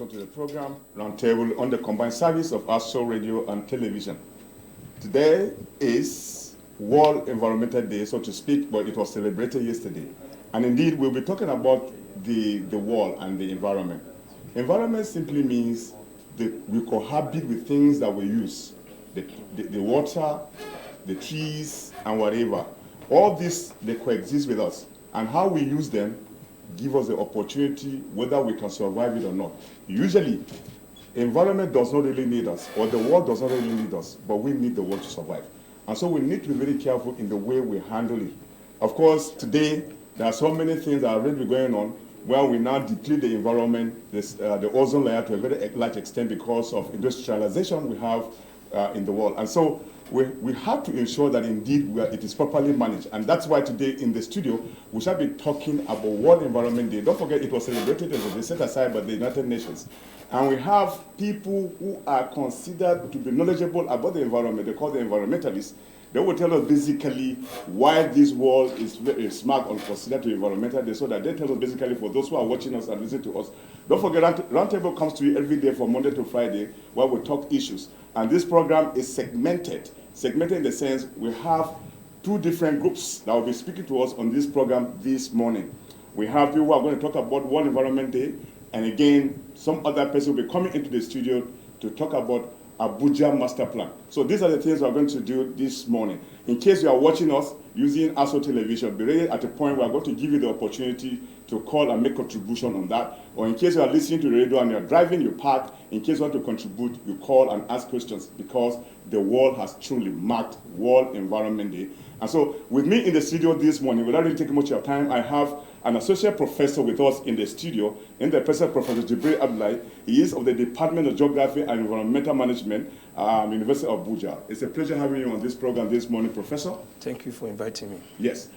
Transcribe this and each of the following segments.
welcome to the program Roundtable on the combined service of ASO Radio and Television. Today is World Environmental Day, so to speak, but it was celebrated yesterday. And indeed, we'll be talking about the world and the environment. Environment simply means that we cohabit with things that we use, the water, the trees, and whatever. All this, they coexist with us. And how we use them give us the opportunity whether we can survive it or not. Usually, environment does not really need us, or the world does not really need us, but we need the world to survive. And so we need to be very careful in the way we handle it. Of course, today, there are so many things that are already going on where we now deplete the environment, the ozone layer to a very large extent because of industrialization we have in the world. And so we have to ensure that indeed it is properly managed. And that's why today in the studio, we shall be talking about World Environment Day. Don't forget it was celebrated and was set aside by the United Nations. And we have people who are considered to be knowledgeable about the environment. They call them environmentalists. They will tell us basically why this world is marked or considered to be environmental day, so that they tell us basically for those who are watching us and listening to us. Don't forget, Roundtable comes to you every day from Monday to Friday where we talk issues. And this program is segmented. Segmented in the sense we have two different groups that will be speaking to us on this program this morning. We have people who are going to talk about World Environment Day, and again, some other person will be coming into the studio to talk about Abuja Master Plan. So these are the things we're going to do this morning. In case you are watching us using ASO Television, be ready at a point where we're going to give you the opportunity to call and make contribution on that. Or in case you are listening to the radio and you're driving, you park, in case you want to contribute, you call and ask questions, because the world has truly marked World Environment Day. And so with me in the studio this morning, without really taking much of your time, I have an associate professor with us in the studio, in the present Professor Jibril Abdullahi. He is of the Department of Geography and Environmental Management, University of Abuja. It's a pleasure having you on this program this morning, Professor. Thank you for inviting me. Yes.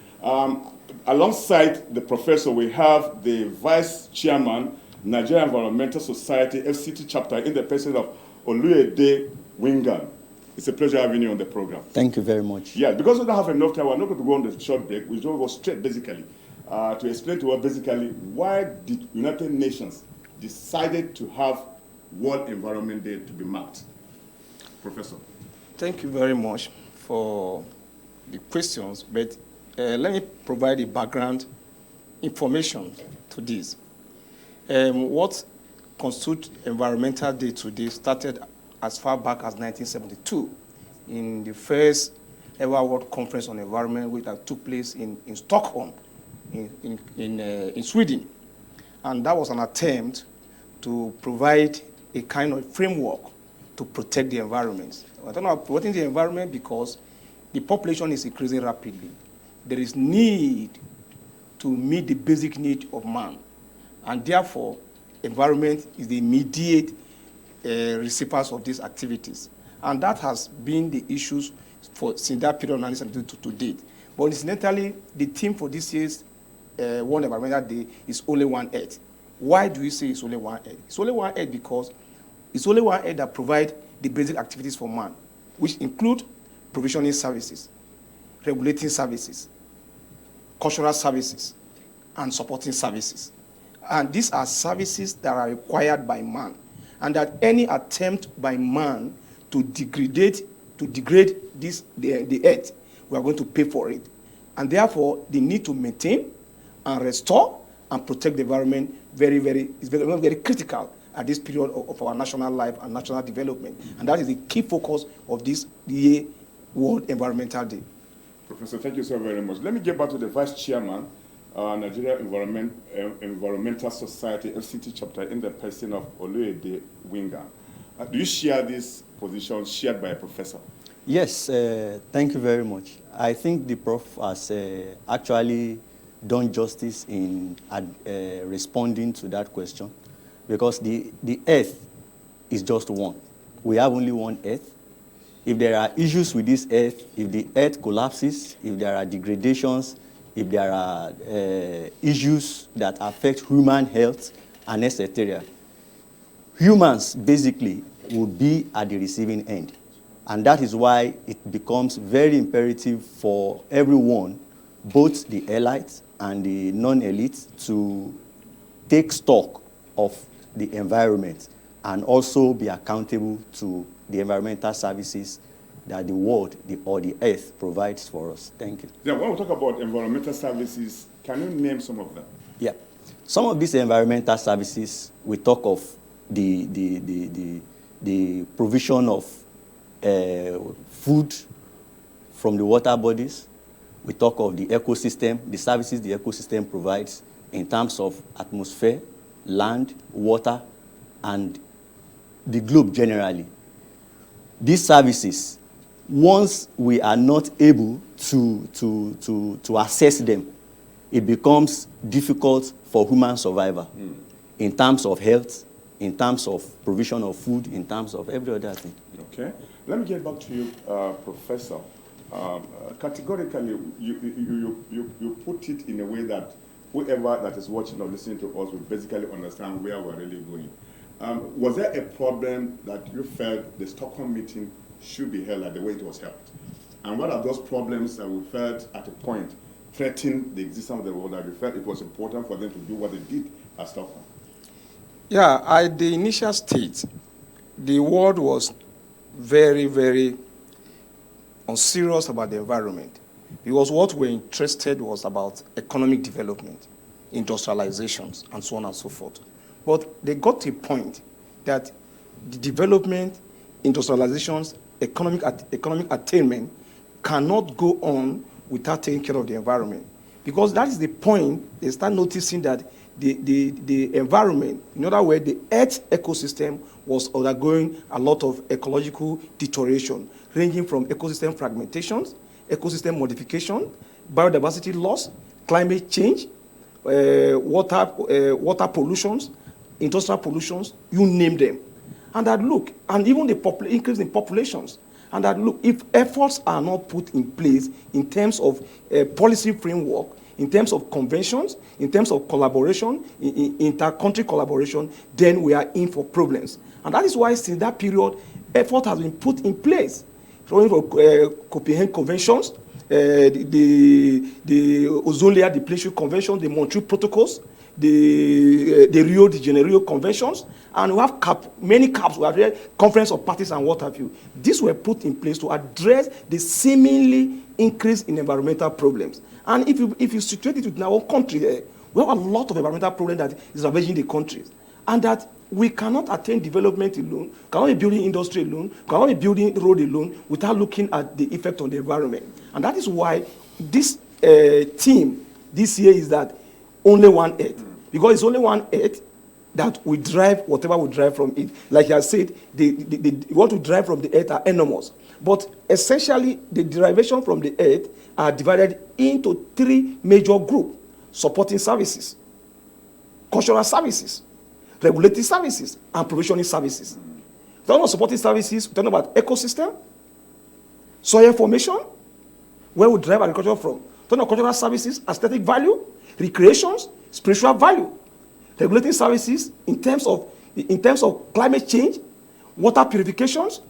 Alongside the professor, we have the Vice Chairman, Nigeria Environmental Society, FCT chapter, in the person of Oluyede Wingan. It's a pleasure having you on the program. Thank you very much. Yeah, because we don't have enough time, we're not going to go on the short break. We'll just go straight, basically, to explain to us, basically, why did United Nations decided to have World Environment Day to be marked? Professor. Thank you very much for the questions, but let me provide a background information to this. What constitutes Environmental Day today started as far back as 1972 in the first ever World Conference on Environment, which took place in Stockholm, in Sweden. And that was an attempt to provide a kind of framework to protect the environment. I don't know, protecting the environment because the population is increasing rapidly. There is need to meet the basic need of man. And therefore, environment is the immediate recipients of these activities. And that has been the issues since that period of 1972 to date. But incidentally, the theme for this year's World Environmental Day is only one Earth. Why do we say it's only one Earth? It's only one Earth because it's only one Earth that provides the basic activities for man, which include provisioning services, regulating services, cultural services, and supporting services. And these are services that are required by man, and that any attempt by man to degrade the earth, we are going to pay for it. And therefore, the need to maintain and restore and protect the environment is very critical at this period of our national life and national development. And that is the key focus of this year World Environmental Day. Professor, thank you so very much. Let me get back to the Vice Chairman, Nigeria Environmental Society, FCT chapter, in the person of Oluyede Wingan. Do you share this position shared by a professor? Yes, thank you very much. I think the Prof has actually done justice in responding to that question, because the Earth is just one. We have only one Earth. If there are issues with this Earth, if the Earth collapses, if there are degradations, if there are issues that affect human health and etc., humans basically would be at the receiving end. And that is why it becomes very imperative for everyone, both the elites and the non-elites, to take stock of the environment and also be accountable to the environmental services that the world or the earth provides for us. Thank you. Yeah, when we talk about environmental services, can you name some of them? Yeah. Some of these environmental services, we talk of the provision of food from the water bodies. We talk of the ecosystem, the services the ecosystem provides in terms of atmosphere, land, water, and the globe generally. These services, once we are not able to assess them, it becomes difficult for human survival in terms of health, in terms of provision of food, in terms of every other thing. Okay. Let me get back to you, Professor. Categorically, you put it in a way that whoever that is watching or listening to us will basically understand where we're really going. Was there a problem that you felt the Stockholm meeting should be held at the way it was held? And what are those problems that we felt at a point threatened the existence of the world that we felt it was important for them to do what they did at Stockholm? Yeah, at the initial stage, the world was very, very unserious about the environment, because what we're interested was about economic development, industrializations, and so on and so forth. But they got to a point that the development, industrializations, economic attainment cannot go on without taking care of the environment. Because that is the point they start noticing that the environment, in other words, the Earth ecosystem was undergoing a lot of ecological deterioration, ranging from ecosystem fragmentations, ecosystem modification, biodiversity loss, climate change, water pollutions, industrial pollutions, you name them. And that look, and even the increase in populations. And that look, if efforts are not put in place in terms of policy framework, in terms of conventions, in terms of collaboration, inter-country collaboration, then we are in for problems. And that is why since that period, effort has been put in place. For Copenhagen Conventions, the ozone layer depletion convention, the Montreal protocols, the Rio de Janeiro conventions, and we have many CAPs, we have the Conference of Parties and what have you. These were put in place to address the seemingly increase in environmental problems. And if you situate it within our own country, we have a lot of environmental problems that is ravaging the countries, and that we cannot attain development alone, cannot be building industry alone, cannot be building road alone without looking at the effect on the environment. And that is why this theme this year is that only one Earth. Because it's only one Earth that we drive whatever we drive from it. Like I said, what we drive from the Earth are enormous. But essentially, the derivation from the Earth are divided into three major groups: supporting services, cultural services, regulatory services, and provisioning services. We're talking about supporting services, we're talking about ecosystem, soil formation, where we drive agriculture from. We're talking about cultural services, aesthetic value, recreations, spiritual value. Regulating services in terms of climate change, water purifications,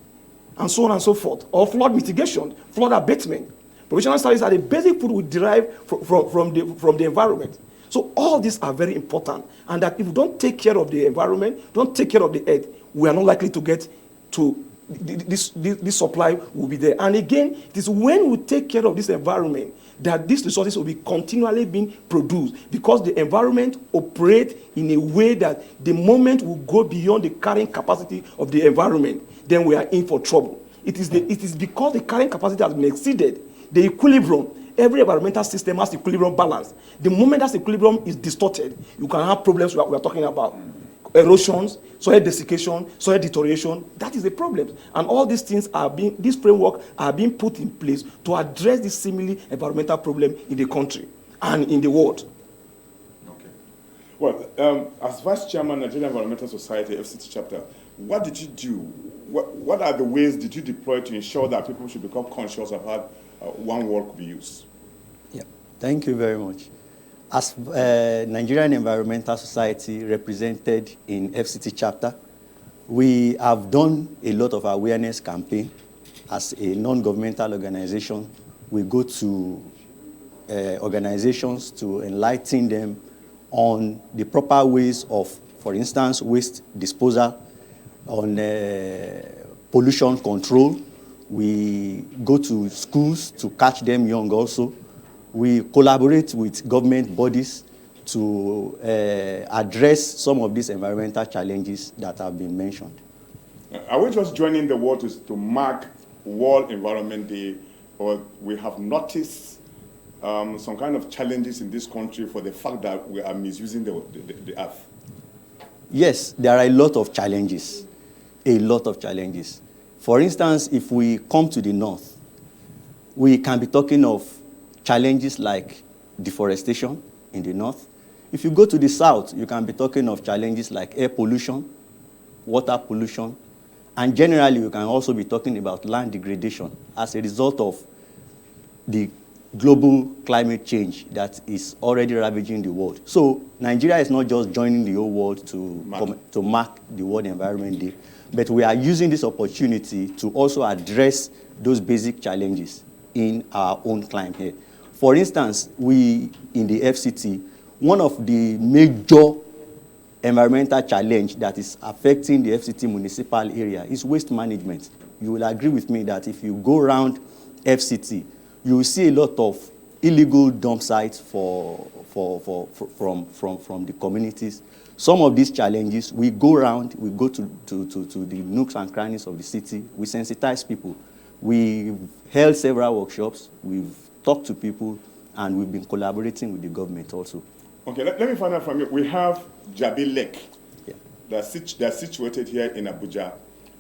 and so on and so forth, or flood mitigation, flood abatement. Provisional services are the basic food we derive from the environment. So all these are very important, and that if we don't take care of the environment, don't take care of the earth, we are not likely to get to this supply will be there. And again, it is when we take care of this environment that these resources will be continually being produced, because the environment operates in a way that the moment we go beyond the carrying capacity of the environment, then we are in for trouble. It is because the carrying capacity has been exceeded, the equilibrium. Every environmental system has equilibrium balance. The moment that equilibrium is distorted, you can have problems we are talking about. Erosions, soil desiccation, soil deterioration, that is the problem. And all these things this framework are being put in place to address this seemingly environmental problem in the country and in the world. Okay. Well, as Vice Chairman, Nigerian Environmental Society, FCT chapter, what did you do? What are the ways did you deploy to ensure that people should become conscious of how one word could be used? Yeah, thank you very much. As Nigerian Environmental Society represented in FCT chapter, we have done a lot of awareness campaign. As a non-governmental organization, we go to organizations to enlighten them on the proper ways of for instance, waste disposal, on pollution control. We go to schools to catch them young also. We collaborate with government bodies to address some of these environmental challenges that have been mentioned. Are we just joining the world to mark World Environment Day, or we have noticed some kind of challenges in this country for the fact that we are misusing the earth? Yes, there are a lot of challenges, a lot of challenges. For instance, if we come to the north, we can be talking of challenges like deforestation in the north. If you go to the south, you can be talking of challenges like air pollution, water pollution, and generally you can also be talking about land degradation as a result of the global climate change that is already ravaging the world. So Nigeria is not just joining the whole world to mark the World Environment Day, but we are using this opportunity to also address those basic challenges in our own climate here. For instance, we in the FCT, one of the major environmental challenge that is affecting the FCT municipal area is waste management. You will agree with me that if you go around FCT, you will see a lot of illegal dump sites from the communities. Some of these challenges, we go around, we go to the nooks and crannies of the city, we sensitize people. We've held several workshops, we've talked to people, and we've been collaborating with the government also. Okay, let me find out from you. We have Jabi Lake. Yeah. They're situated here in Abuja.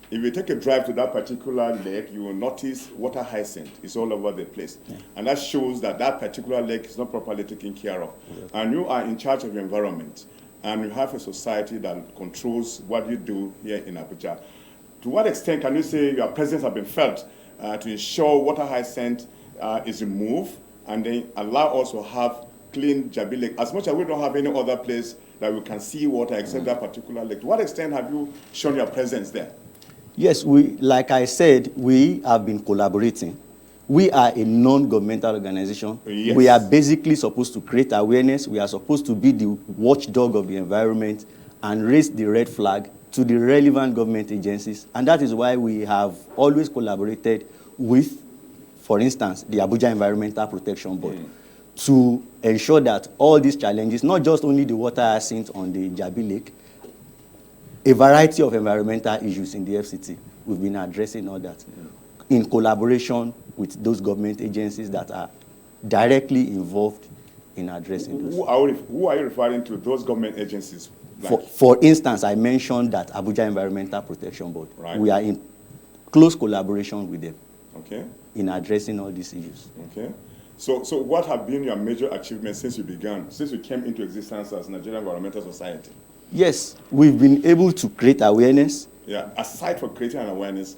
If you take a drive to that particular lake, you will notice water hyacinth is all over the place. Yeah. And that shows that that particular lake is not properly taken care of. Yeah. And you are in charge of the environment, and you have a society that controls what you do here in Abuja. To what extent can you say your presence has been felt to ensure water hyacinth is removed, and then allow us to have clean Jabi Lake, as much as we don't have any other place that we can see water except that particular lake? To what extent have you shown your presence there? Yes, like I said, we have been collaborating. We are a non-governmental organization. Yes. We are basically supposed to create awareness. We are supposed to be the watchdog of the environment and raise the red flag to the relevant government agencies. And that is why we have always collaborated with, for instance, the Abuja Environmental Protection Board, to ensure that all these challenges, not just only the water hyacinth on the Jabi Lake, a variety of environmental issues in the FCT, we've been addressing all that in collaboration with those government agencies that are directly involved in addressing those. Who are you referring to, those government agencies? Like? For instance, I mentioned that Abuja Environmental Protection Board. Right. We are in close collaboration with them, okay, in addressing all these issues. Okay. So what have been your major achievements since you began, since you came into existence as Nigerian Environmental Society? Yes, we've been able to create awareness. Yeah, aside from creating an awareness,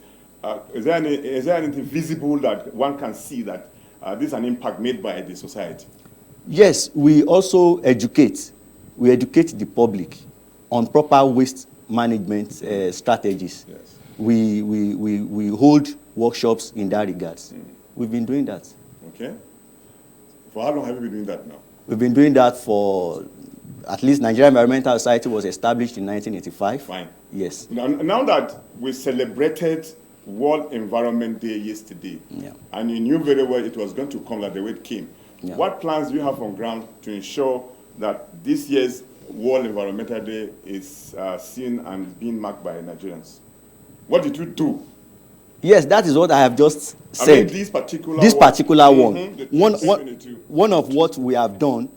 is there anything visible that one can see that this is an impact made by the society? Yes, we also educate. We educate the public on proper waste management strategies. Yes. We hold workshops in that regards. We've been doing that. Okay. For how long have you been doing that now? We've been doing that for, at least Nigeria Environmental Society was established in 1985. Fine. Yes. Now that we celebrated World Environment Day yesterday, and you knew very well it was going to come like the way it came, what plans do you have on ground to ensure that this year's World Environmental Day is seen and being marked by Nigerians? What did you do? Yes, that is what I have just said. I mean, this particular one. Mm-hmm. One of what we have done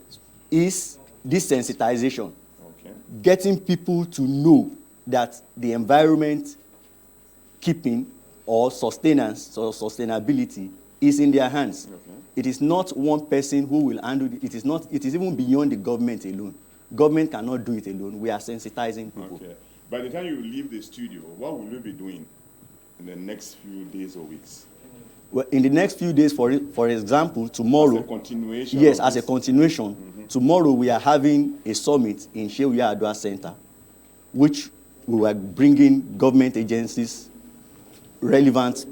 is this sensitization. Okay. Getting people to know that the environment keeping or sustenance or sustainability is in their hands. Okay. It is not one person who will handle it. It is even beyond the government alone. Government cannot do it alone. We are sensitizing people. Okay. By the time you leave the studio, what will you be doing in the next few days or weeks? Well, in the next few days, for example, tomorrow. As a continuation? Yes, as a continuation. Mm-hmm. Tomorrow we are having a summit in Shehu Adua Center, which we are bringing government agencies, relevant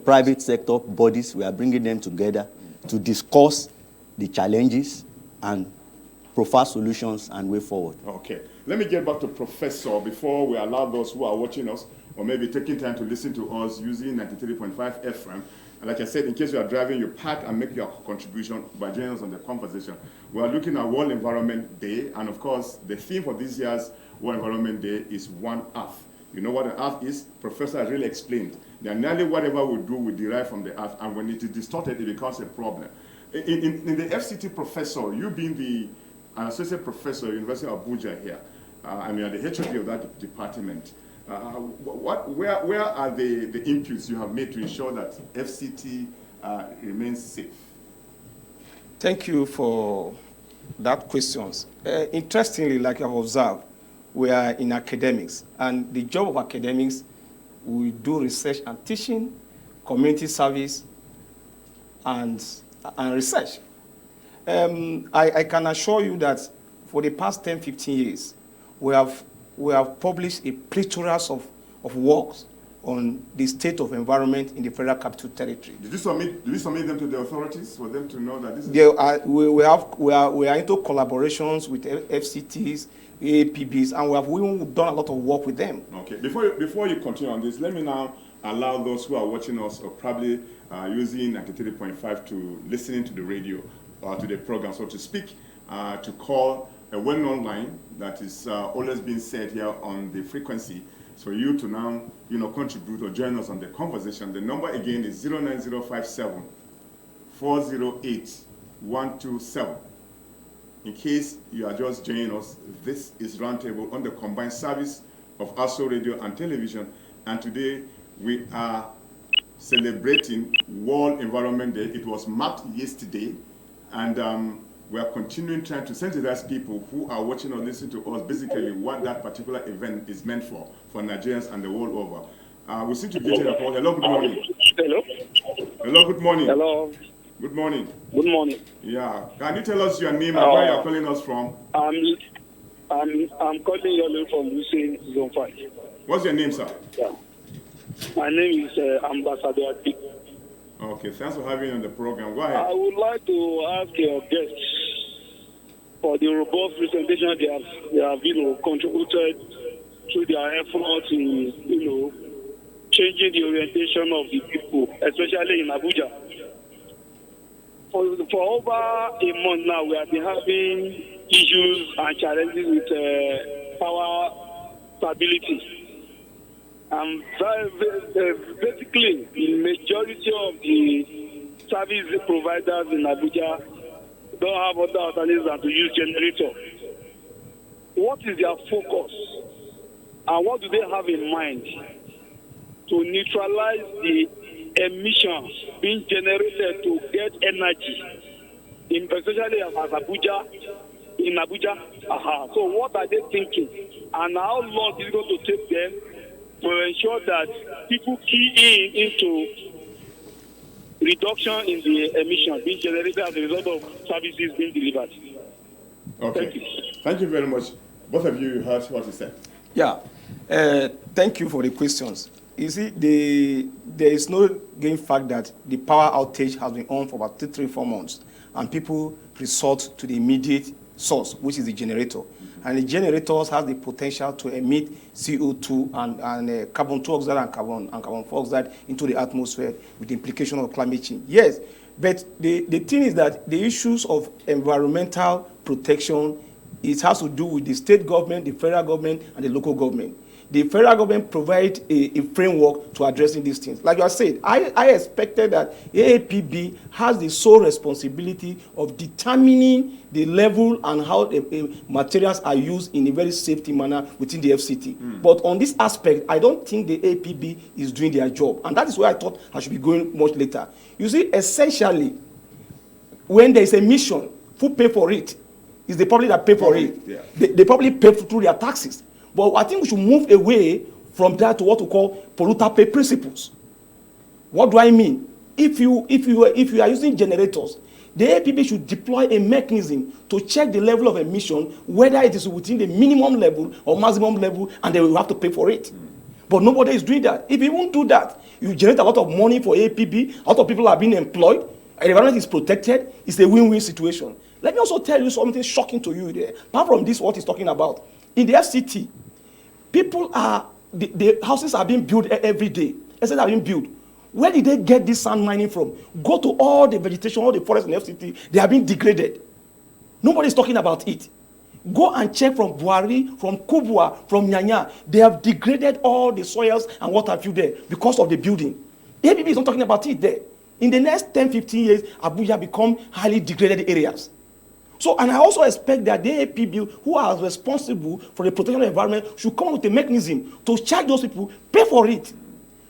private sector bodies. We are bringing them together to discuss the challenges and preferred solutions and way forward. Okay. Let me get back to Professor before we allow those who are watching us or maybe taking time to listen to us using 93.5 FM. And like I said, in case you are driving, you park and make your contribution by joining us on the conversation. We are looking at World Environment Day, and of course, the theme for this year's World Environment Day is One Earth. You know what an earth is? Professor has really explained that nearly whatever we do, we derive from the earth, and when it is distorted, it becomes a problem. In the FCT, Professor, you being the associate professor at University of Abuja here, and you are the HOD of that department, where are the inputs you have made to ensure that FCT remains safe? Thank you for that questions. Interestingly, like you have observed, we are in academics, and the job of academics, we do research and teaching, community service, and research. I can assure you that for the past 10, 15 years, we have published a plethora of works on the state of environment in the Federal Capital Territory. Did you submit them to the authorities for them to know that this is? We are into collaborations with FCTs, AAPBs, and we have even done a lot of work with them. Okay. Before you continue on this, let me now allow those who are watching us or probably using 93.5 to listening to the radio or to the program, so to speak, to call a well-known line that is always being said here on the frequency. So you to now, contribute or join us on the conversation. The number again is 09057 408 127. In case you are just joining us, this is Roundtable on the combined service of ASO Radio and Television. And today we are celebrating World Environment Day. It was marked yesterday, and we are continuing trying to sensitize people who are watching or listening to us, basically what that particular event is meant for Nigerians and the world over. We seem to be getting a call. Hello, good morning. Hello. Hello, good morning. Hello. Good morning. Good morning. Yeah. Can you tell us your name and where you are calling us from? I'm calling you from Hussein Zone 5. What's your name, sir? Yeah. My name is Ambassador Adi. Okay, thanks for having you on the program. Go ahead. I would like to ask your guests for the robust presentation they have contributed through their efforts in, changing the orientation of the people, especially in Abuja. For over a month now, we have been having issues and challenges with power stability. Basically, the majority of the service providers in Abuja don't have other alternatives than to use generator. What is their focus? And what do they have in mind to neutralize the emissions being generated to get energy, especially as Abuja, in Abuja? So what are they thinking? And how long is it going to take them to ensure that people key into reduction in the emissions being generated as a result of services being delivered? Okay. Thank you very much. Both of you heard what he said. Yeah. Thank you for the questions. You see, there is no game fact that the power outage has been on for about 3-4 months, and people resort to the immediate source, which is the generator. And the generators have the potential to emit CO2 and carbon dioxide and carbon dioxide into the atmosphere with the implication of climate change. Yes, but the thing is that the issues of environmental protection, it has to do with the state government, the federal government, and the local government. The federal government provides a framework to addressing these things. Like I said, I expected that AAPB has the sole responsibility of determining the level and how the materials are used in a very safety manner within the FCT. But on this aspect, I don't think the AAPB is doing their job. And that is where I thought I should be going much later. You see, essentially, when there is a mission, who pay for it? It's the public that pay for it. Yeah. They probably pay through their taxes. But I think we should move away from that to what we call polluter pay principles. What do I mean? If you are using generators, the APB should deploy a mechanism to check the level of emission, whether it is within the minimum level or maximum level, and they will have to pay for it. But nobody is doing that. If you won't do that, you generate a lot of money for APB, a lot of people are being employed, and the environment is protected. It's a win-win situation. Let me also tell you something shocking to you there. Apart from this, what he's talking about. In the FCT, the houses are being built every day. Estates are being built. Where did they get this sand mining from? Go to all the vegetation, all the forests in the FCT, they are being degraded. Nobody's talking about it. Go and check from Buhari, from Kubwa, from Nyanya. They have degraded all the soils and what have you there because of the building. The APB is not talking about it there. In the next 10, 15 years, Abuja become highly degraded areas. So, and I also expect that the APB, who are responsible for the protection of the environment, should come up with a mechanism to charge those people, pay for it.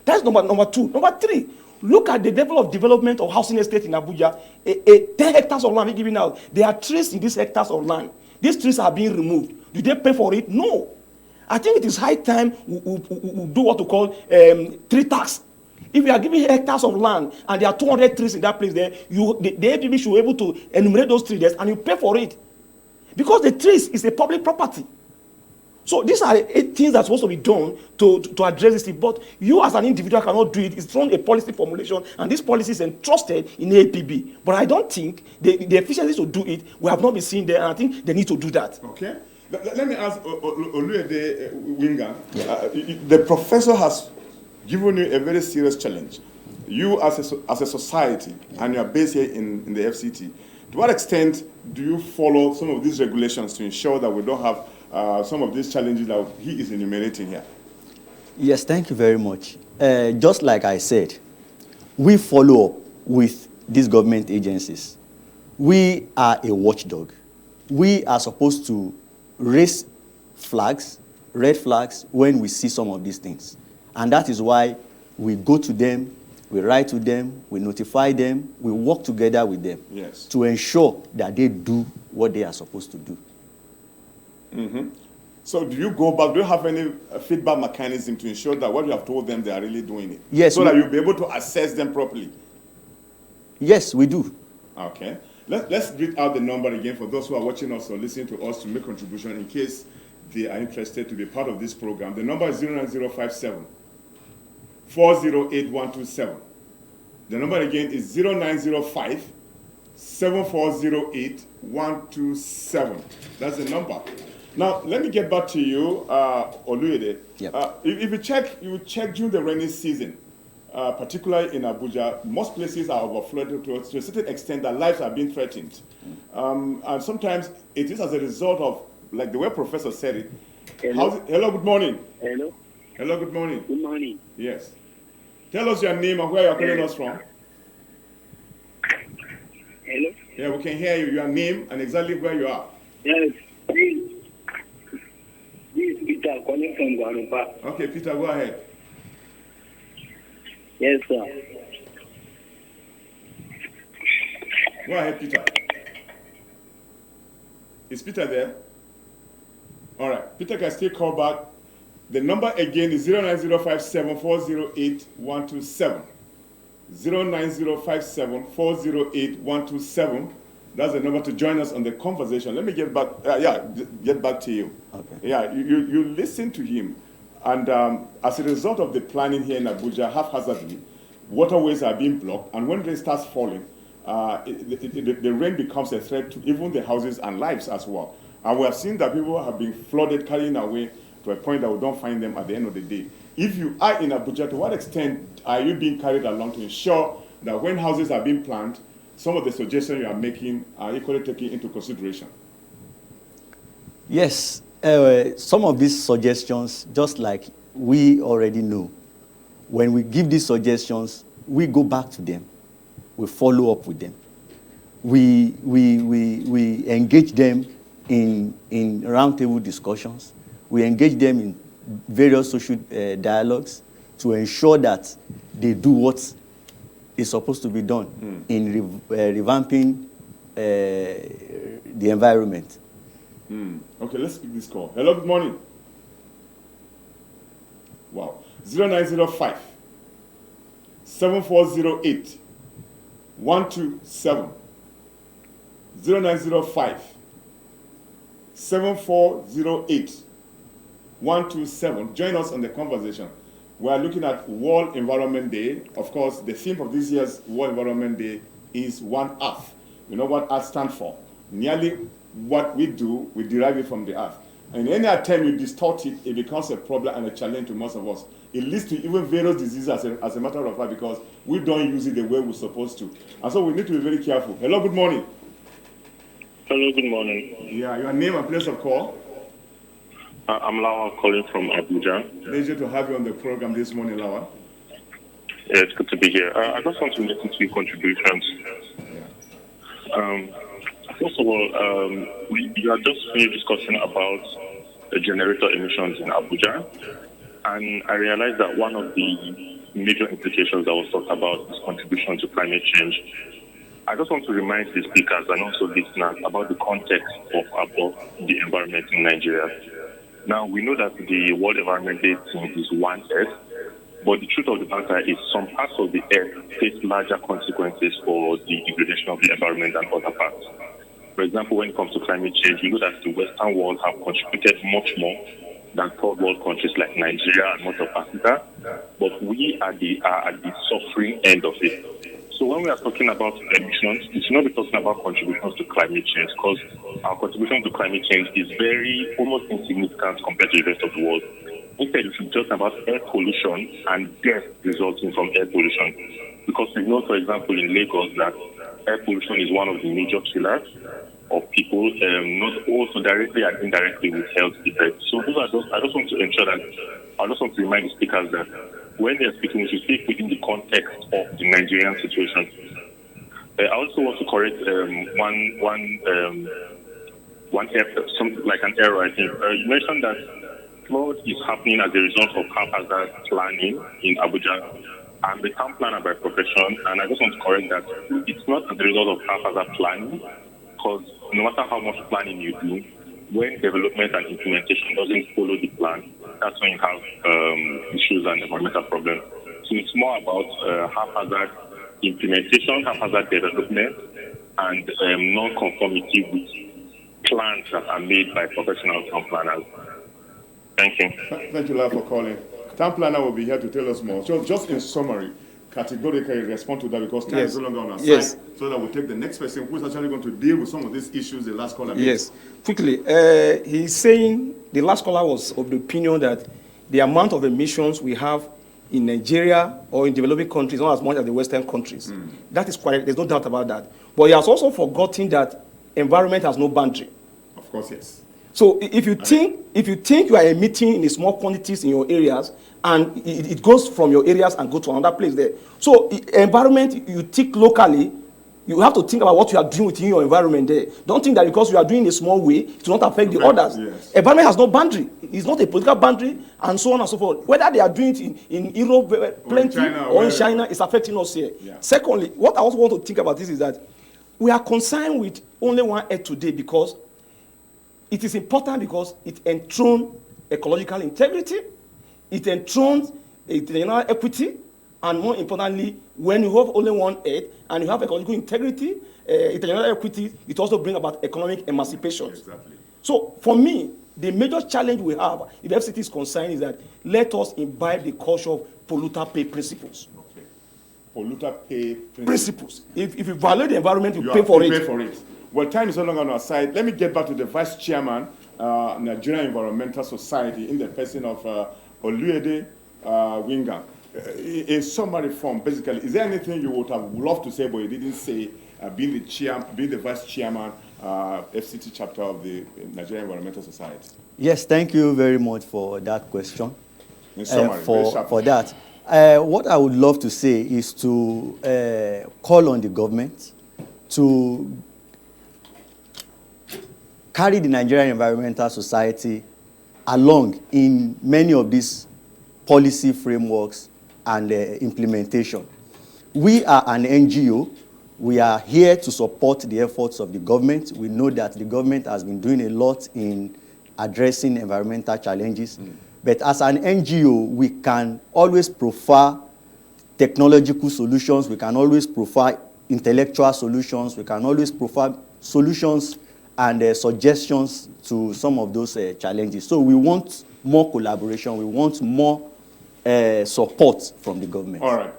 That's number two. Number three, look at the level of development of housing estate in Abuja. 10 hectares of land being given out. There are trees in these hectares of land. These trees are being removed. Do they pay for it? No. I think it is high time we do what we call tree tax. If you are giving hectares of land and there are 200 trees in that place there, the APB should be able to enumerate those trees there and you pay for it. Because the trees is a public property. So these are 8 things that's supposed to be done to address this thing. But you as an individual cannot do it. It's from a policy formulation, and this policy is entrusted in APB. But I don't think the efficiency to do it, we have not been seeing there, and I think they need to do that. Okay. Let me ask Oluyede Winga. Yeah. The professor has given you a very serious challenge. You as a society, and you are based here in the FCT, to what extent do you follow some of these regulations to ensure that we don't have some of these challenges that he is enumerating here? Yes, thank you very much. Just like I said, we follow up with these government agencies. We are a watchdog. We are supposed to raise flags, red flags, when we see some of these things. And that is why we go to them, we write to them, we notify them, we work together with them, yes, to ensure that they do what they are supposed to do. Mm-hmm. So do you go back, do you have any feedback mechanism to ensure that what you have told them, they are really doing it? Yes. So that you'll be able to assess them properly? Yes, we do. Okay. Let's read out the number again for those who are watching us or listening to us to make contribution in case they are interested to be part of this program. The number is 09057 408 127. The number again is 0905 7408 127. That's the number. Now, let me get back to you, Oluyede. Yep. If you check during the rainy season, particularly in Abuja, most places are overflowed to a certain extent that lives are being threatened. And sometimes it is as a result of, like the way Professor said it. Hello. Hello, good morning. Hello. Hello, good morning. Good morning. Yes. Tell us your name and where you're calling us from. Hello. Yeah, we can hear you. Your name and exactly where you are. Yes. This is Peter calling from Guanupa. Okay, Peter, go ahead. Yes, sir. Go ahead, Peter. Is Peter there? All right. Peter can still call back. The number again is 09057 408 127. 09057 408 127. That's the number to join us on the conversation. Let me get back. Get back to you. Okay. Yeah, you listen to him, and as a result of the planning here in Abuja, haphazardly, waterways are being blocked, and when rain starts falling, the rain becomes a threat to even the houses and lives as well. And we have seen that people have been flooded, carrying away to a point that we don't find them at the end of the day. If you are in Abuja, to what extent are you being carried along to ensure that when houses are being planned, some of the suggestions you are making are equally taken into consideration? Yes, some of these suggestions, just like we already know, when we give these suggestions, we go back to them, we follow up with them, we engage them in roundtable discussions, we engage them in various social dialogues to ensure that they do what is supposed to be done in revamping the environment. Okay, let's pick this call. Hello, good morning. Wow. 0905 7408 127. 0905 7408 127. Join us on the conversation. We are looking at World Environment Day. Of course, the theme of this year's World Environment Day is One Earth. You know what Earth stands for? Nearly what we do, we derive it from the earth. And any time you distort it, it becomes a problem and a challenge to most of us. It leads to even various diseases as a matter of fact, because we don't use it the way we're supposed to. And so we need to be very careful. Hello, good morning. Hello, good morning. Yeah, your name and place of call? I'm Lawa calling from Abuja. Pleasure to have you on the program this morning, Lawa. Yeah, it's good to be here. I just want to make a few contributions. First of all, you are just finished discussing about the generator emissions in Abuja, and I realized that one of the major implications that was talked about is contribution to climate change. I just want to remind the speakers and also listeners about the context of the environment in Nigeria. Now, we know that the World Environment Day theme is One Earth, but the truth of the matter is some parts of the earth face larger consequences for the degradation of the environment than other parts. For example, when it comes to climate change, we know that the Western world have contributed much more than third world countries like Nigeria and much of Africa, but we are at the suffering end of it. So when we are talking about emissions, we should not be talking about contributions to climate change, because our contribution to climate change is almost insignificant compared to the rest of the world. Instead, we should be talking about air pollution and death resulting from air pollution. Because we know, for example, in Lagos that air pollution is one of the major killers of people, not also directly and indirectly with health effects. So I just want to ensure that, I just want to remind the speakers that when they're speaking, we should speak within the context of the Nigerian situation. I also want to correct something like an error, I think. You mentioned that flood is happening as a result of haphazard planning in Abuja. I'm a town planner by profession, and I just want to correct that it's not as a result of haphazard planning, because no matter how much planning you do, when development and implementation doesn't follow the plan, that's when you have issues and environmental problems. So it's more about haphazard implementation, haphazard development, and non-conformity with plans that are made by professional town planners. Thank you. Thank you, Lord, for calling. Town planner will be here to tell us more. So just in summary, categorically respond to that, because time is no longer on our side, so that we'll take the next person who's actually going to deal with some of these issues the last caller made. Yes, quickly. He's saying the last caller was of the opinion that the amount of emissions we have in Nigeria or in developing countries not as much as the Western countries. That is correct. There's no doubt about that. But he has also forgotten that environment has no boundary. Of course, yes. So if you think you are emitting in small quantities in your areas, and it goes from your areas and go to another place there. So environment, you think locally, you have to think about what you are doing within your environment there. Don't think that because you are doing in a small way, it will not affect the others. Yes. Environment has no boundary. It's not a political boundary, and so on and so forth. Whether they are doing it in Europe, plenty, or in China, it's affecting us here. Yeah. Secondly, what I also want to think about this is that we are concerned with only one earth today because it is important, because it enthrones ecological integrity, it enthrones international equity, and more importantly, when you have only one earth and you have ecological integrity, international equity, it also brings about economic emancipation. Exactly. So for me, the major challenge we have, if FCT is concerned, is that let us imbibe the culture of polluter pay principles. Okay. Polluter pay principles. If you violate the environment, you pay for it. Pay for it. Well, time is no longer on our side. Let me get back to the Vice Chairman, Nigerian Environmental Society, in the person of Oluede Winga. A summary form, basically. Is there anything you would have loved to say, but you didn't say, being the Vice Chairman, FCT chapter of the Nigerian Environmental Society? Yes, thank you very much for that question. In summary, for that. What I would love to say is to call on the government to carry the Nigerian Environmental Society along in many of these policy frameworks and implementation. We are an NGO. We are here to support the efforts of the government. We know that the government has been doing a lot in addressing environmental challenges. But as an NGO, we can always prefer technological solutions. We can always prefer intellectual solutions. We can always prefer solutions and suggestions to some of those challenges. So we want more collaboration. We want more support from the government. All right.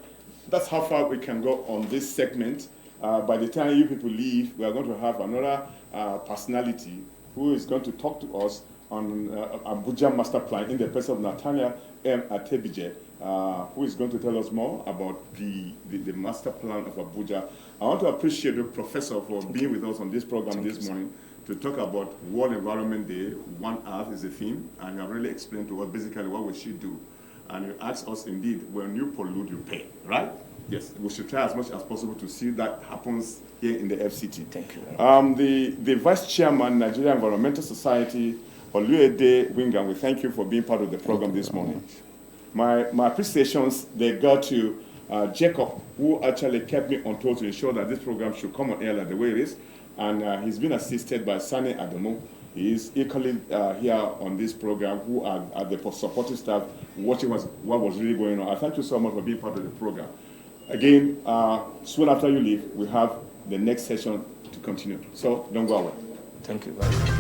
That's how far we can go on this segment. By the time you people leave, we are going to have another personality who is going to talk to us on Abuja Master Plan in the person of Nathaniel M. Atebije, who is going to tell us more about the Master Plan of Abuja. I want to appreciate the professor for being with us on this program this morning to talk about World Environment Day. One Earth is the theme, and you have really explained to us basically what we should do. And you asked us, indeed, when you pollute, you pay, right? Yes, we should try as much as possible to see that happens here in the FCT. Thank you. The Vice Chairman, Nigeria Environmental Society, Oluede Wingan, we thank you for being part of the program this morning. My appreciations, they go to Jacob, who actually kept me on tour to ensure that this program should come on air like the way it is. And he's been assisted by Sani Adamu. He is equally here on this program, who are the supporting staff watching what was really going on. I thank you so much for being part of the program. Again, soon after you leave, we have the next session to continue. So don't go away. Thank you very much.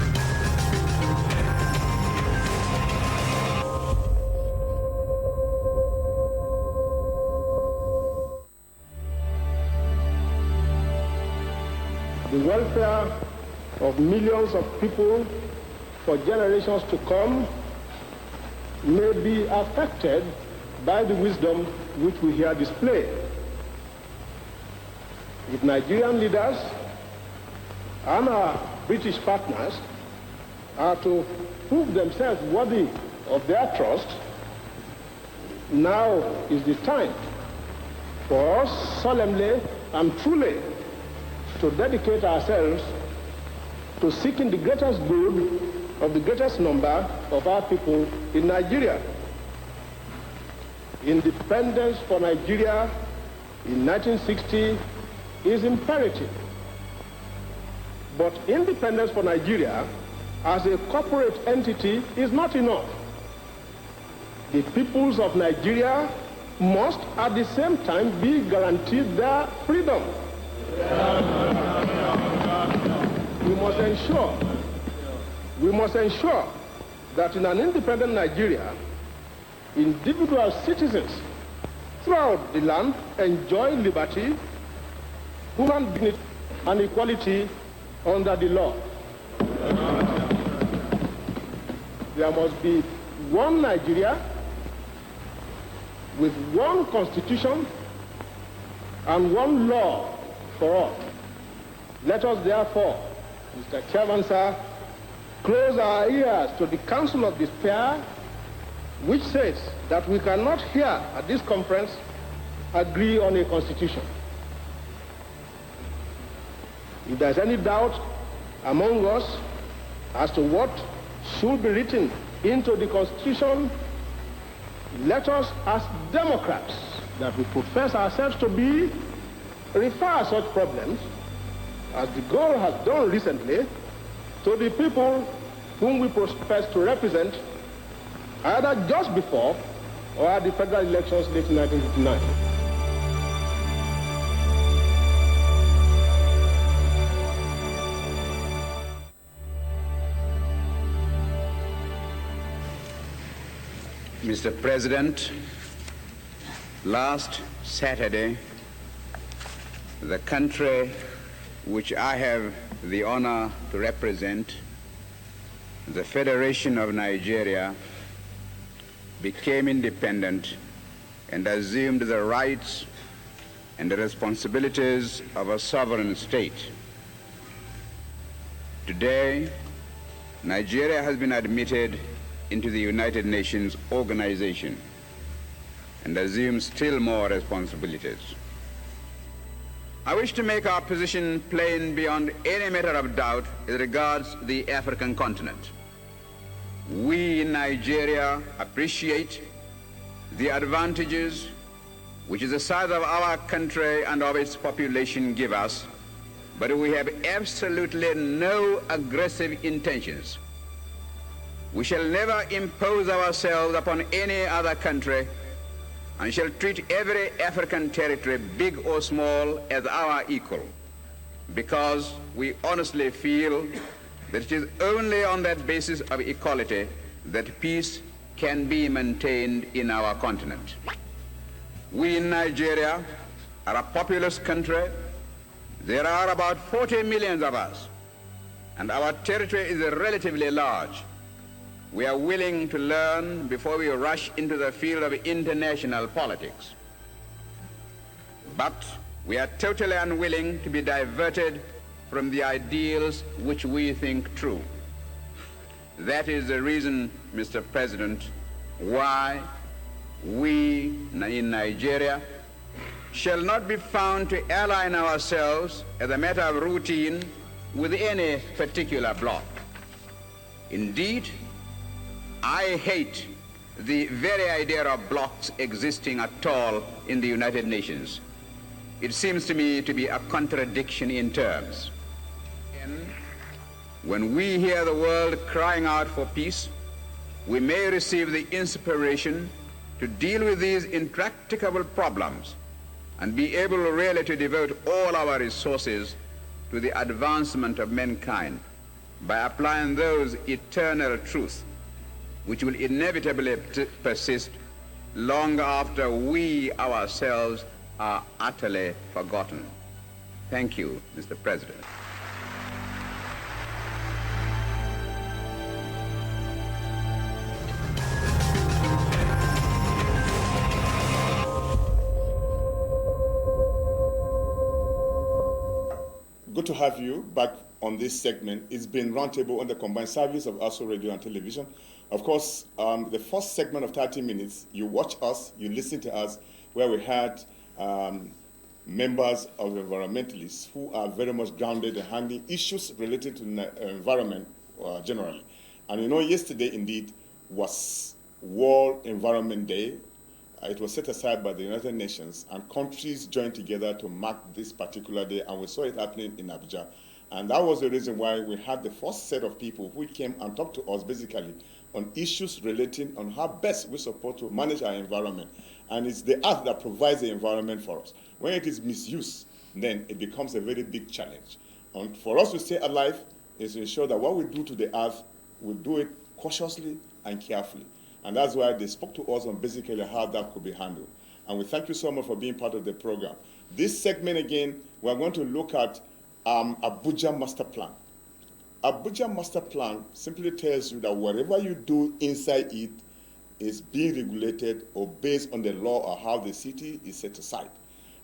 The welfare of millions of people for generations to come may be affected by the wisdom which we here display. If Nigerian leaders and our British partners are to prove themselves worthy of their trust, now is the time for us solemnly and truly to dedicate ourselves to seeking the greatest good of the greatest number of our people in Nigeria. Independence for Nigeria in 1960 is imperative. But independence for Nigeria as a corporate entity is not enough. The peoples of Nigeria must at the same time be guaranteed their freedom. We must ensure that in an independent Nigeria, individual citizens throughout the land enjoy liberty, human dignity, and equality under the law. There must be one Nigeria with one constitution and one law for all. Let us therefore, Mr. Chairman, sir, close our ears to the counsel of despair, which says that we cannot here at this conference agree on a constitution. If there's any doubt among us as to what should be written into the constitution, let us, as Democrats that we profess ourselves to be, refer such problems, as the Gaulle has done recently, to the people whom we profess to represent, either just before or at the federal elections late in 1959. Mr. President, last Saturday, the country which I have the honor to represent, the Federation of Nigeria, became independent and assumed the rights and the responsibilities of a sovereign state. Today, Nigeria has been admitted into the United Nations organization and assumes still more responsibilities. I wish to make our position plain beyond any matter of doubt as regards the African continent. We in Nigeria appreciate the advantages which the size of our country and of its population give us, but we have absolutely no aggressive intentions. We shall never impose ourselves upon any other country and shall treat every African territory, big or small, as our equal, because we honestly feel that it is only on that basis of equality that peace can be maintained in our continent. We in Nigeria are a populous country There are about 40 million of us, and our territory is relatively large. We are willing to learn before we rush into the field of international politics. But we are totally unwilling to be diverted from the ideals which we think true. That is the reason, Mr. President, why we in Nigeria shall not be found to align ourselves as a matter of routine with any particular bloc. Indeed, I hate the very idea of blocs existing at all in the United Nations. It seems to me to be a contradiction in terms. When we hear the world crying out for peace, we may receive the inspiration to deal with these intractable problems and be able really to devote all our resources to the advancement of mankind by applying those eternal truths which will inevitably persist long after we ourselves are utterly forgotten. Thank you, Mr. President. Good to have you back on this segment. It's been Roundtable on the combined service of ASO Radio and Television. Of course, the first segment of 30 minutes, you watch us, you listen to us, where we had members of environmentalists who are very much grounded in handling issues related to the environment generally. And you know, yesterday indeed was World Environment Day. It was set aside by the United Nations, and countries joined together to mark this particular day, and we saw it happening in Abuja. And that was the reason why we had the first set of people who came and talked to us basically on issues relating on how best we're supposed to manage our environment. And it's the earth that provides the environment for us. When it is misused, then it becomes a very big challenge. And for us to stay alive is to ensure that what we do to the earth, we do it cautiously and carefully. And that's why they spoke to us on basically how that could be handled. And we thank you so much for being part of the program. This segment again, we're going to look at Abuja Master Plan. Abuja Master Plan simply tells you that whatever you do inside it is being regulated or based on the law or how the city is set aside.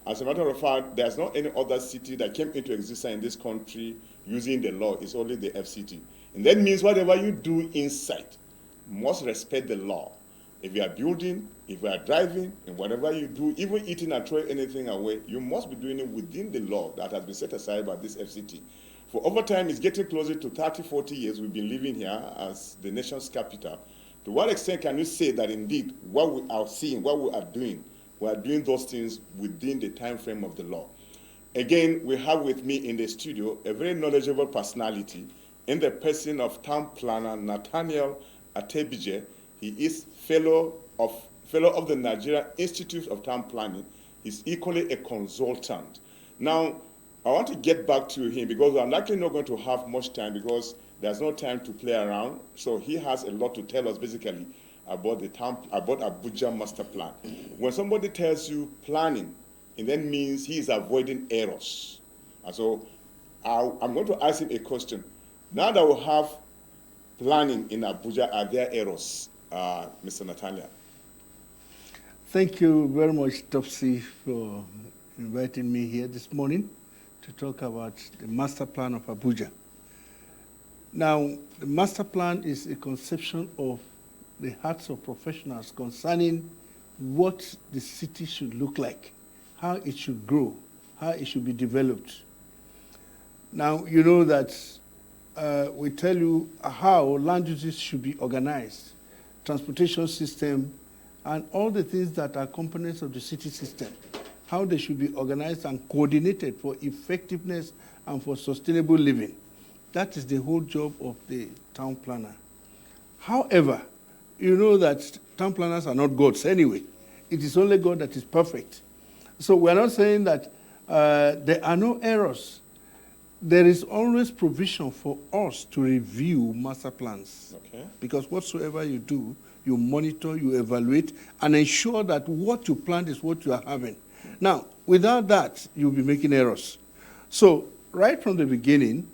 As a matter of fact, there's not any other city that came into existence in this country using the law. It's only the FCT. And that means whatever you do inside must respect the law. If you are building, if you are driving, and whatever you do, even eating and throwing anything away, you must be doing it within the law that has been set aside by this FCT. For over time, it's getting closer to 30, 40 years we've been living here as the nation's capital. To what extent can you say that indeed what we are seeing, what we are doing those things within the time frame of the law? Again, we have with me in the studio a very knowledgeable personality in the person of town planner Nathaniel Atebije. He is fellow of the Nigeria Institute of Town Planning. He's equally a consultant. Now, I want to get back to him because I'm likely not going to have much time because there's no time to play around. So he has a lot to tell us basically about about Abuja Master Plan. When somebody tells you planning, it then means he is avoiding errors. And so I'm going to ask him a question. Now that we have planning in Abuja, are there errors, Mr. Nathaniel? Thank you very much, Topsy, for inviting me here this morning to talk about the master plan of Abuja. Now, the master plan is a conception of the hearts of professionals concerning what the city should look like, how it should grow, how it should be developed. Now, you know that we tell you how land uses should be organized, transportation system, and all the things that are components of the city system, how they should be organized and coordinated for effectiveness and for sustainable living. That is the whole job of the town planner. However, you know that town planners are not gods anyway. It is only God that is perfect. So we're not saying that there are no errors. There is always provision for us to review master plans. Okay. Because whatsoever you do, you monitor, you evaluate, and ensure that what you planned is what you are having. Now, without that, you'll be making errors. So right from the beginning,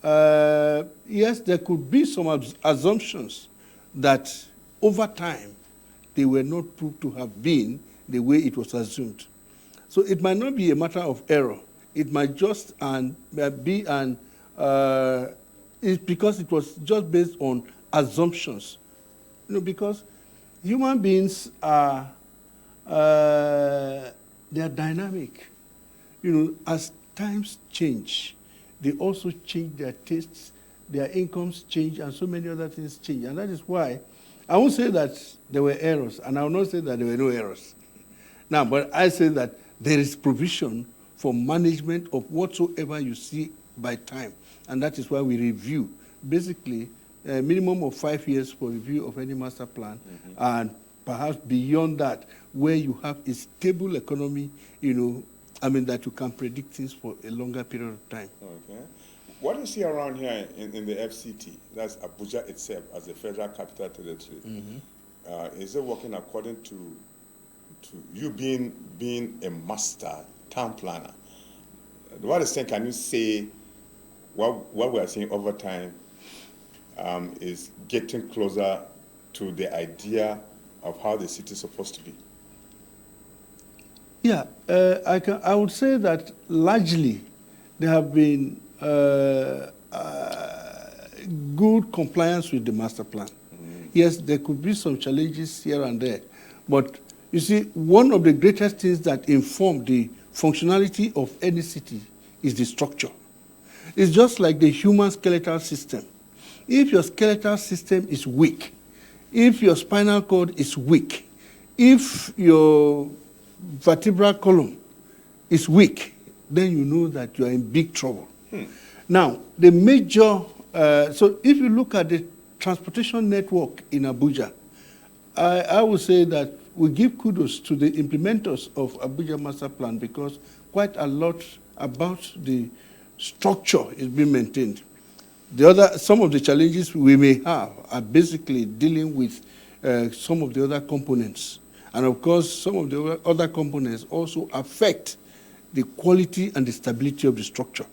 yes, there could be some assumptions that over time they were not proved to have been the way it was assumed. So it might not be a matter of error. It might just be it's because it was just based on assumptions. You know, because human beings are they are dynamic. You know, as times change, they also change their tastes, their incomes change, and so many other things change. And that is why I won't say that there were errors, and I will not say that there were no errors. Now, but I say that there is provision for management of whatsoever you see by time, and that is why we review. Basically, a minimum of 5 years for review of any master plan, and perhaps beyond that, where you have a stable economy, you know, I mean, that you can predict things for a longer period of time. Okay. What you see around here in the FCT, that's Abuja itself as a federal capital territory, is it working according to you being a master town planner? To what extent can you say what we are seeing over time is getting closer to the idea of how the city is supposed to be? Yeah, I would say that largely there have been good compliance with the master plan. Yes, there could be some challenges here and there, but you see, one of the greatest things that inform the functionality of any city is the structure. It's just like the human skeletal system. If your skeletal system is weak, if your spinal cord is weak, if your vertebral column is weak, then you know that you are in big trouble. Now, the major, so if you look at the transportation network in Abuja, I would say that we give kudos to the implementers of Abuja Master Plan because quite a lot about the structure is being maintained. Some of the challenges we may have are basically dealing with some of the other components. And of course, some of the other components also affect the quality and the stability of the structure.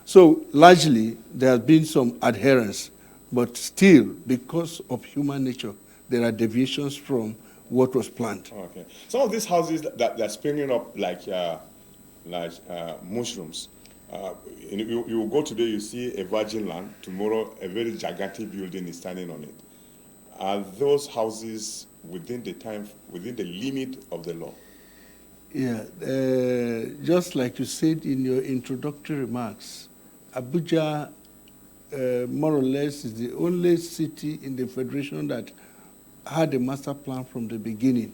So largely, there has been some adherence, but still, because of human nature, there are deviations from what was planned. Okay. Some of these houses that are springing up like mushrooms. You go today, you see a virgin land. Tomorrow, a very gigantic building is standing on it. Are those houses within the limit of the law? Yeah, just like you said in your introductory remarks, Abuja, more or less, is the only city in the Federation that had a master plan from the beginning.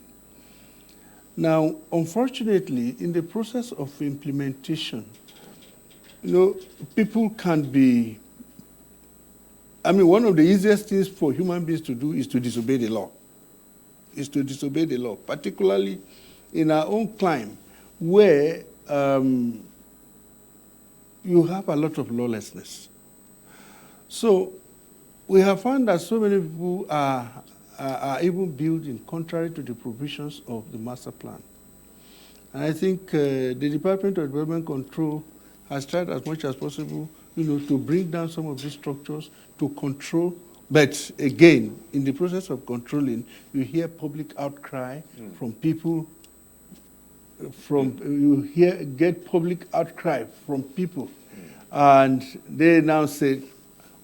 Now, unfortunately, in the process of implementation, you know, people can be, I mean, one of the easiest things for human beings to do is to disobey the law. Is to disobey the law, particularly in our own climate, where you have a lot of lawlessness. So we have found that so many people are even building contrary to the provisions of the master plan. And I think the Department of Development Control has tried as much as possible, you know, to bring down some of these structures, to control. But again, in the process of controlling, you hear public outcry from people. Get public outcry from people, and they now say,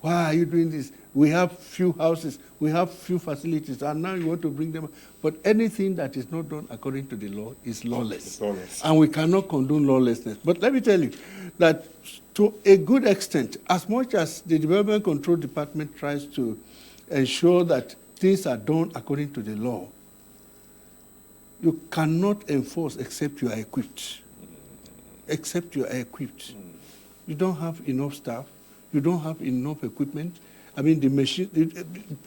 "Why are you doing this? We have few houses, we have few facilities, and now you want to bring them." But anything that is not done according to the law is lawless, and we cannot condone lawlessness. But let me tell you that to a good extent, as much as the Development Control Department tries to ensure that things are done according to the law, you cannot enforce except you are equipped. Except you are equipped. You don't have enough staff. You don't have enough equipment. I mean, the machine,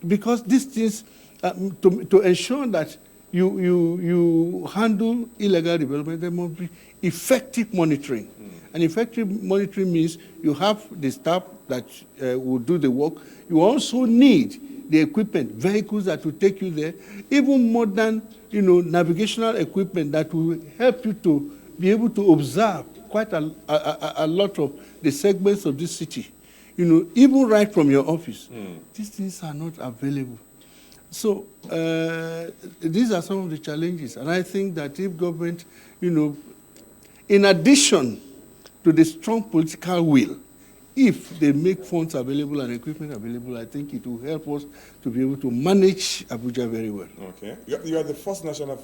because these things, to ensure that you handle illegal development, there must be effective monitoring. And effective monitoring means you have the staff that will do the work. You also need the equipment, vehicles that will take you there, even modern, you know, navigational equipment that will help you to be able to observe quite a lot of the segments of this city. You know, even right from your office, these things are not available. So these are some of the challenges. And I think that if government, you know, in addition to the strong political will, if they make funds available and equipment available, I think it will help us to be able to manage Abuja very well. Okay. You are the first national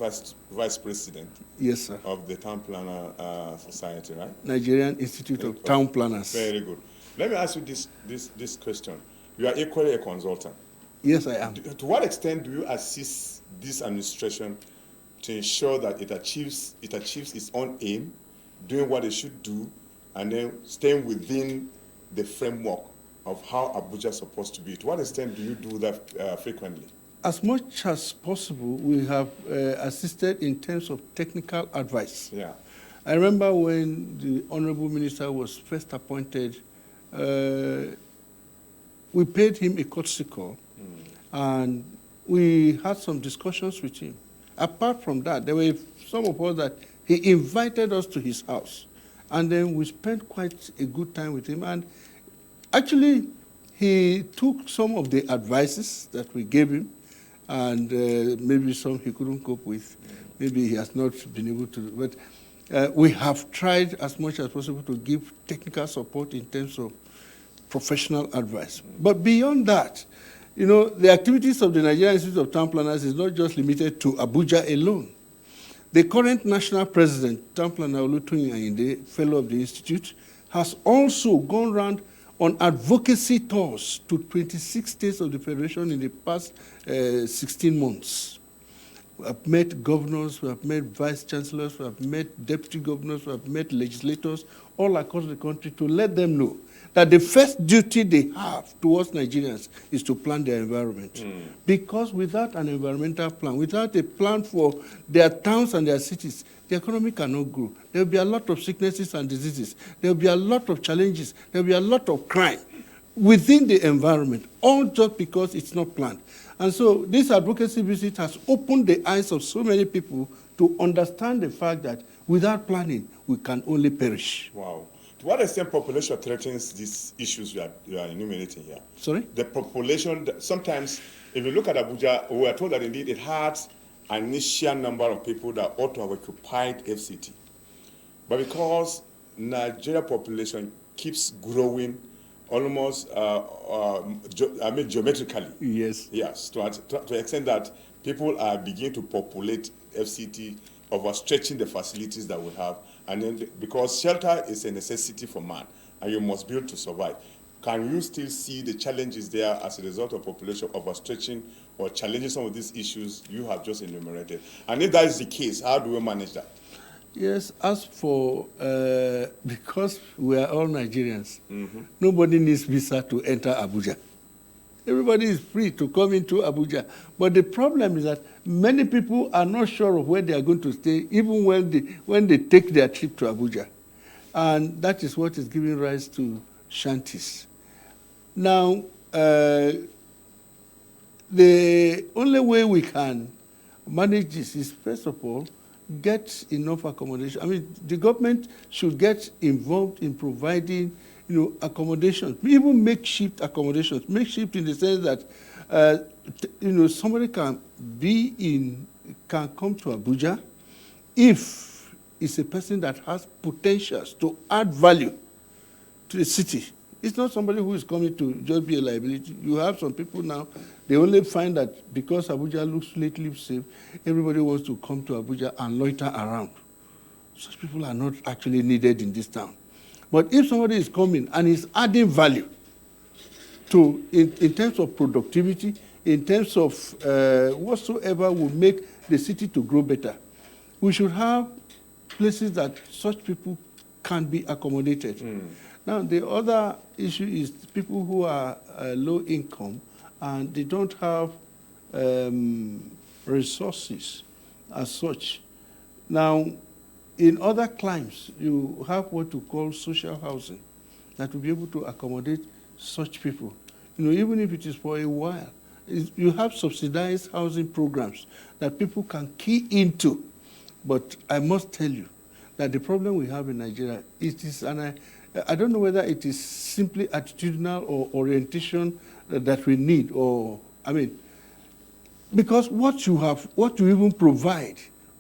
vice president. Yes, sir. Of the Town Planner Society, right? Nigerian Institute of Town Planners. Very good. Let me ask you this question. You are equally a consultant. Yes, I am. To what extent do you assist this administration to ensure that it achieves its own aim, doing what it should do, and then staying within the framework of how Abuja is supposed to be? To what extent do you do that frequently? As much as possible, we have assisted in terms of technical advice. Yeah. I remember when the Honorable Minister was first appointed, we paid him a courtesy call, and we had some discussions with him. Apart from that, there were some of us that he invited us to his house, and then we spent quite a good time with him. And actually, he took some of the advices that we gave him, and maybe some he couldn't cope with. Maybe he has not been able to, but we have tried as much as possible to give technical support in terms of professional advice. But beyond that, you know, the activities of the Nigerian Institute of Town Planners is not just limited to Abuja alone. The current national president, Town Planner Olutoyin Ayinde, fellow of the Institute, has also gone around on advocacy tours to 26 states of the Federation in the past 16 months. We have met governors, we have met vice chancellors, we have met deputy governors, we have met legislators all across the country to let them know that the first duty they have towards Nigerians is to plan their environment. Because without an environmental plan, without a plan for their towns and their cities, the economy cannot grow. There will be a lot of sicknesses and diseases. There will be a lot of challenges. There will be a lot of crime within the environment, all just because it's not planned. And so this advocacy visit has opened the eyes of so many people to understand the fact that without planning, we can only perish. Wow. To what extent population threatens these issues you are enumerating here? Sorry? The population, sometimes, if you look at Abuja, we are told that indeed it had an initial number of people that ought to have occupied FCT. But because Nigeria population keeps growing almost, geometrically. Yes. Yes, to the extent that people are beginning to populate FCT, overstretching the facilities that we have, and then because shelter is a necessity for man, and you must build to survive. Can you still see the challenges there as a result of population overstretching or challenging some of these issues you have just enumerated? And if that is the case, how do we manage that? Yes, as for, because we are all Nigerians, nobody needs visa to enter Abuja. Everybody is free to come into Abuja. But the problem is that many people are not sure of where they are going to stay, even when they take their trip to Abuja. And that is what is giving rise to shanties. Now, the only way we can manage this is, first of all, get enough accommodation. I mean, the government should get involved in providing, you know, accommodations, even makeshift accommodations. Makeshift in the sense that, you know, somebody can come to Abuja if it's a person that has potentials to add value to the city. It's not somebody who is coming to just be a liability. You have some people now, they only find that because Abuja looks lately safe, everybody wants to come to Abuja and loiter around. Such people are not actually needed in this town. But if somebody is coming and is adding value to, in terms of productivity, in terms of whatsoever will make the city to grow better, we should have places that such people can be accommodated. Now, the other issue is people who are low income and they don't have resources as such. Now, in other climes, you have what you call social housing that will be able to accommodate such people. You know, even if it is for a while, you have subsidized housing programs that people can key into. But I must tell you that the problem we have in Nigeria, it is, and I don't know whether it is simply attitudinal or orientation that we need, or, I mean, because what you even provide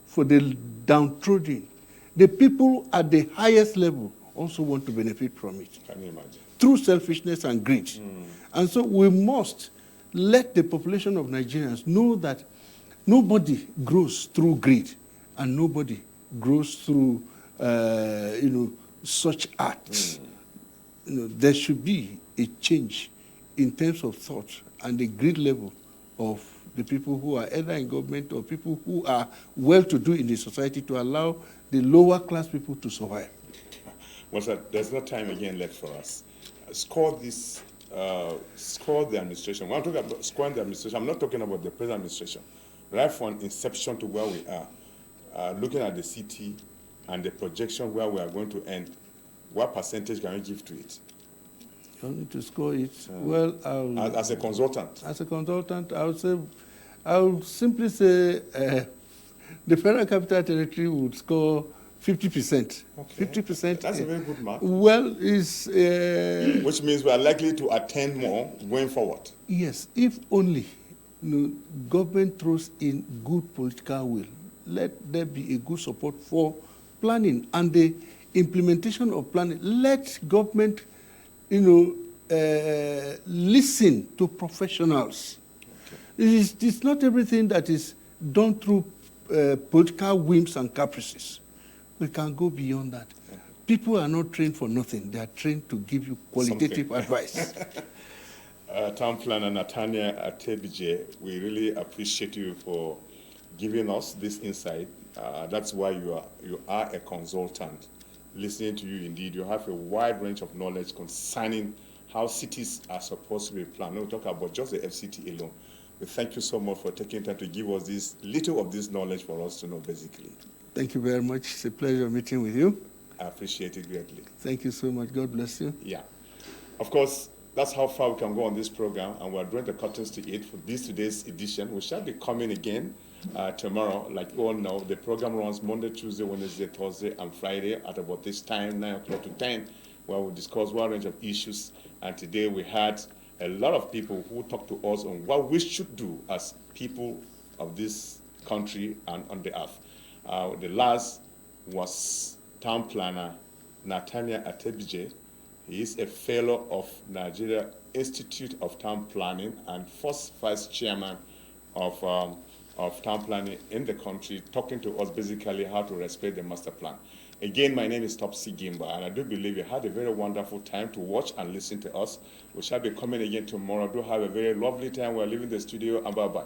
for the downtrodden, the people at the highest level also want to benefit from it. Can you imagine? Through selfishness and greed. And so we must let the population of Nigerians know that nobody grows through greed and nobody grows through, such acts. There should be a change in terms of thought and the greed level of the people who are either in government or people who are well-to-do in the society to allow the lower class people to survive. Well, sir, there's no time again left for us. Score the administration. When I'm talking about scoring the administration, I'm not talking about the present administration. Right from inception to where we are, looking at the city and the projection where we are going to end, what percentage can you give to it? You want me to score it? Well, as a consultant. As a consultant, I would simply say the Federal Capital Territory would score 50%. Okay. 50%. That's a very good mark. Well, is which means we are likely to attend more going forward. Yes, if only government throws in good political will. Let there be a good support for planning and the implementation of planning. Let government, listen to professionals. Okay. It's not everything that is done through political whims and caprices. We can go beyond that. Okay. People are not trained for nothing. They are trained to give you qualitative advice. Town Planner Nathaniel Atebije, we really appreciate you for giving us this insight. That's why you are a consultant. Listening to you, indeed, you have a wide range of knowledge concerning how cities are supposed to be planned. We'll talk about just the FCT alone. We thank you so much for taking time to give us this little of this knowledge for us to know, basically. Thank you very much. It's a pleasure meeting with you. I appreciate it greatly. Thank you so much. God bless you. Yeah. Of course, that's how far we can go on this program, and we're drawing the curtains to it for today's edition. We shall be coming again tomorrow. Like you all know, the program runs Monday, Tuesday, Wednesday, Thursday, and Friday at about this time, 9 o'clock to 10, where we discuss a wide range of issues. And today we had a lot of people who talked to us on what we should do as people of this country and on the earth. The last was Town Planner Nathaniel Atebije. He is a fellow of Nigeria Institute of Town Planning and first vice chairman of town planning in the country, talking to us basically how to respect the master plan. Again, my name is Topsy Gimba, and I do believe you had a very wonderful time to watch and listen to us. We shall be coming again tomorrow. Do have a very lovely time. We're leaving the studio, and bye-bye.